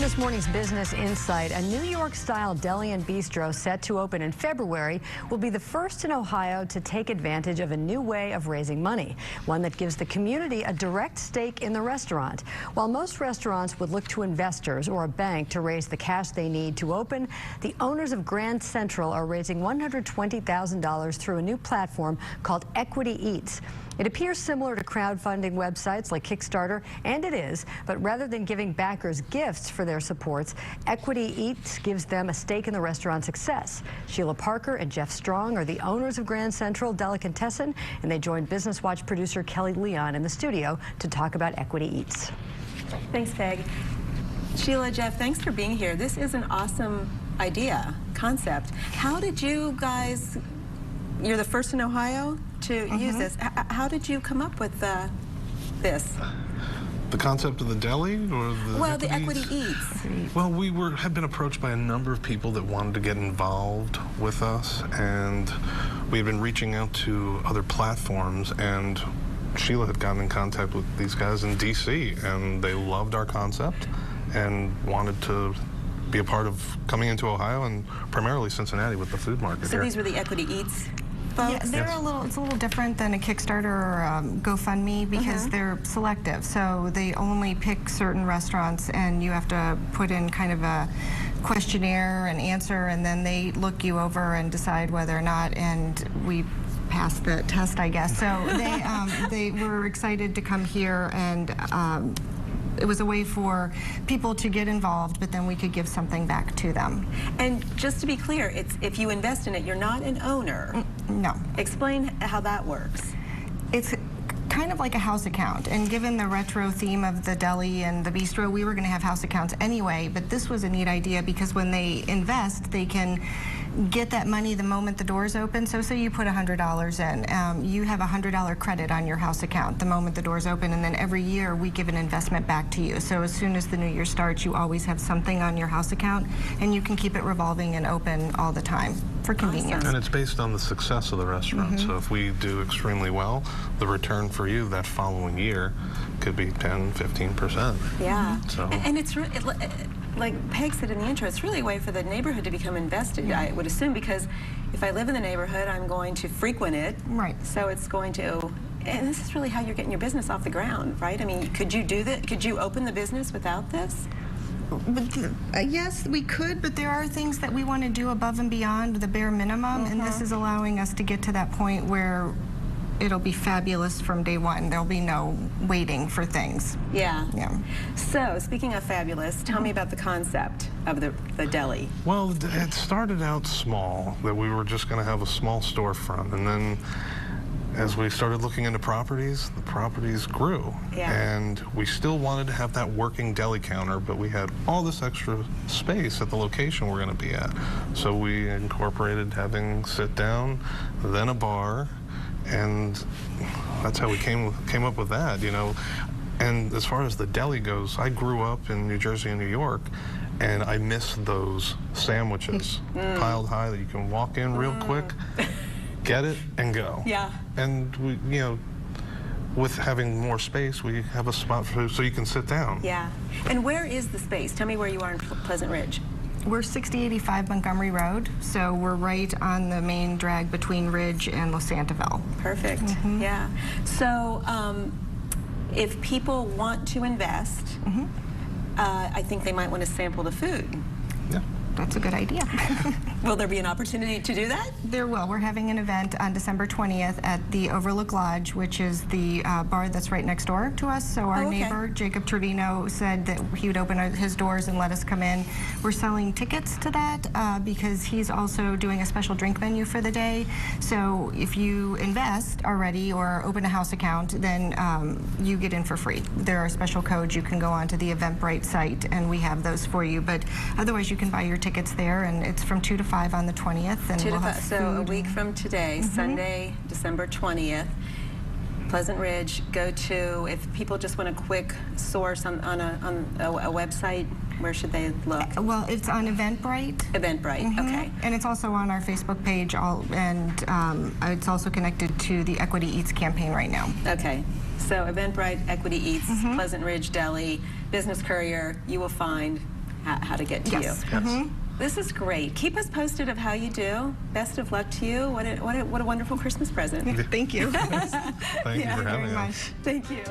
In this morning's Business Insight, a New York-style deli and bistro set to open in February will be the first in Ohio to take advantage of a new way of raising money, one that gives the community a direct stake in the restaurant. While most restaurants would look to investors or a bank to raise the cash they need to open, the owners of Grand Central are raising $120,000 through a new platform called Equity Eats. It appears similar to crowdfunding websites like Kickstarter, and it is, but rather than giving backers gifts for their supports, Equity Eats gives them a stake in the restaurant's success. Sheila Parker and Jeff Strong are the owners of Grand Central Delicatessen, and they joined Business Watch producer Kelly Leon in the studio to talk about Equity Eats. Thanks, Peg. Sheila, Jeff, thanks for being here. This is an awesome idea, concept. How did you guys, you're the first in Ohio to use this. How did you come up with this? The concept of the deli, or the Equity Eats? Well, we had been approached by a number of people that wanted to get involved with us, and we had been reaching out to other platforms, and Sheila had gotten in contact with these guys in DC, and they loved our concept and wanted to be a part of coming into Ohio and primarily Cincinnati with the food market So here. These were the Equity Eats? Yeah, they're it's a little different than a Kickstarter or GoFundMe because they're selective. So they only pick certain restaurants, and you have to put in kind of a questionnaire and answer, and then they look you over and decide whether or not, and we passed the test, I guess. So they were excited to come here, and it was a way for people to get involved, but then we could give something back to them. And just to be clear, it's if you invest in it, you're not an owner. No. Explain how that works. It's kind of like a house account, and given the retro theme of the deli and the bistro, we were going to have house accounts anyway, but this was a neat idea because when they invest, they can get that money the moment the doors open. So say you put $100 in, you have a $100 credit on your house account the moment the doors open, and then every year we give an investment back to you. So as soon as the new year starts, you always have something on your house account, and you can keep it revolving and open all the time for convenience. And it's based on the success of the restaurant. So if we do extremely well, the return for you that following year could be 10, 15%. Yeah. So. And it's really, like Peg said in the intro, it's really a way for the neighborhood to become invested, I would assume, because if I live in the neighborhood, I'm going to frequent it. Right. So it's going to, and this is really how you're getting your business off the ground, right? I mean, could you do that? Could you open the business without this? Yes, we could, but there are things that we want to do above and beyond the bare minimum, and this is allowing us to get to that point where it'll be fabulous from day one. There'll be no waiting for things. Yeah. Yeah. So, speaking of fabulous, tell me about the concept of the deli. Well, it started out small, that we were just going to have a small storefront, and then as we started looking into properties, the properties grew. Yeah. And we still wanted to have that working deli counter, but we had all this extra space at the location we're going to be at. So we incorporated having sit down, then a bar, and that's how we came up with that, you know. And as far as the deli goes, I grew up in New Jersey and New York, and I miss those sandwiches piled high that you can walk in real quick, get it, and go. Yeah. And we, you know, with having more space, we have a spot so you can sit down. Yeah. And where is the space? Tell me where you are in Pleasant Ridge. We're 6085 Montgomery Road, so we're right on the main drag between Ridge and Losantaville. Perfect. Yeah. So if people want to invest, I think they might want to sample the food. Yeah. That's a good idea. Will there be an opportunity to do that? There will. We're having an event on December 20th at the Overlook Lodge, which is the bar that's right next door to us. So our neighbor, Jacob Trevino, said that he would open his doors and let us come in. We're selling tickets to that because he's also doing a special drink menu for the day. So if you invest already or open a house account, then you get in for free. There are special codes. You can go onto the Eventbrite site, and we have those for you. But otherwise, you can buy your tickets there, and it's from 2 to 5 on the 20th. And 2 to we'll 5, have so a week from today, Sunday, December 20th, Pleasant Ridge. Go to, if people just want a quick source on a website, where should they look? Well, it's on Eventbrite. Eventbrite, okay. And it's also on our Facebook page, and it's also connected to the Equity Eats campaign right now. Okay. So Eventbrite, Equity Eats, Pleasant Ridge Deli, Business Courier, you will find how to get to you. Yes. This is great. Keep us posted of how you do. Best of luck to you. What a wonderful Christmas present. Thank you. Thank you for having us. Thank you.